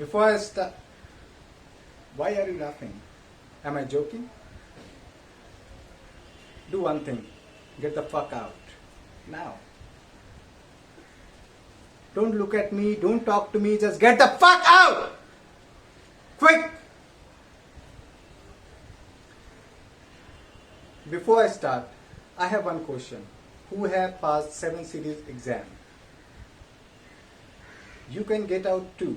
Before I start, why are you laughing? Am I joking? Do one thing. Get the fuck out. Now. Don't look at me. Don't talk to me. Just get the fuck out! Quick! Before I start, I have one question. Who have passed 7 series exam? You can get out too.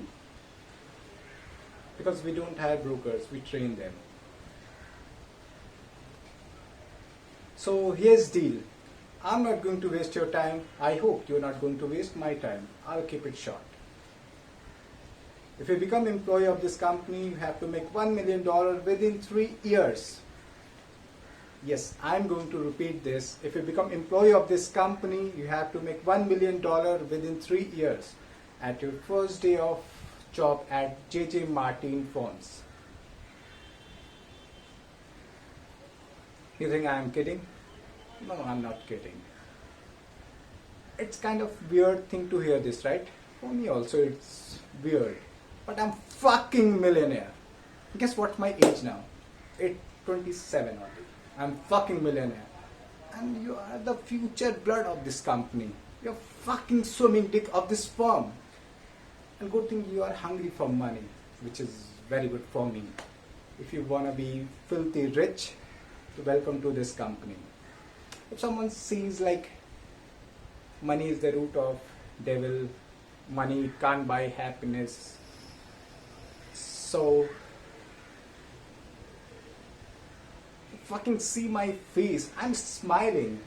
Because we don't hire brokers, we train them. So here's the deal. I'm not going to waste your time. I hope you're not going to waste my time. I'll keep it short. If you become employee of this company, you have to make $1 million within 3 years. Yes, I'm going to repeat this. If you become employee of this company, you have to make $1 million within 3 years at your first day of job at J.J. Martin Phones. You think I'm kidding? No, I'm not kidding. It's kind of weird thing to hear this, right? For me also it's weird. But I'm fucking millionaire. Guess what my age now? It's 27 only. I'm fucking millionaire. And you are the future blood of this company. You're fucking swimming dick of this firm. And good thing you are hungry for money, which is very good for me. If you wanna be filthy rich, welcome to this company. If someone sees like money is the root of devil, money can't buy happiness, so fucking see my face, I'm smiling.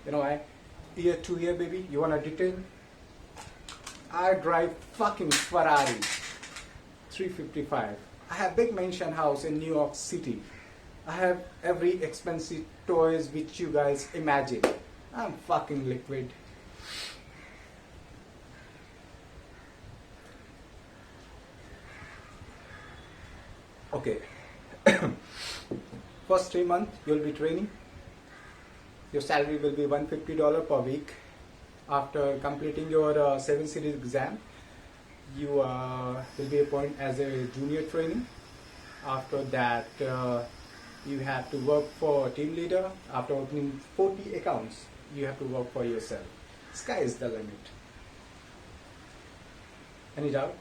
You know, ear to ear, baby. You want a detail? I drive fucking Ferrari 355. I have big mansion house in New York City. I have every expensive toys which you guys imagine. I'm fucking liquid. Okay. First 3 months you'll be training. Your salary will be $150 per week. After completing your 7 series exam, you will be appointed as a junior trainee. After that, you have to work for a team leader. After opening 40 accounts, you have to work for yourself. Sky is the limit. Any doubt?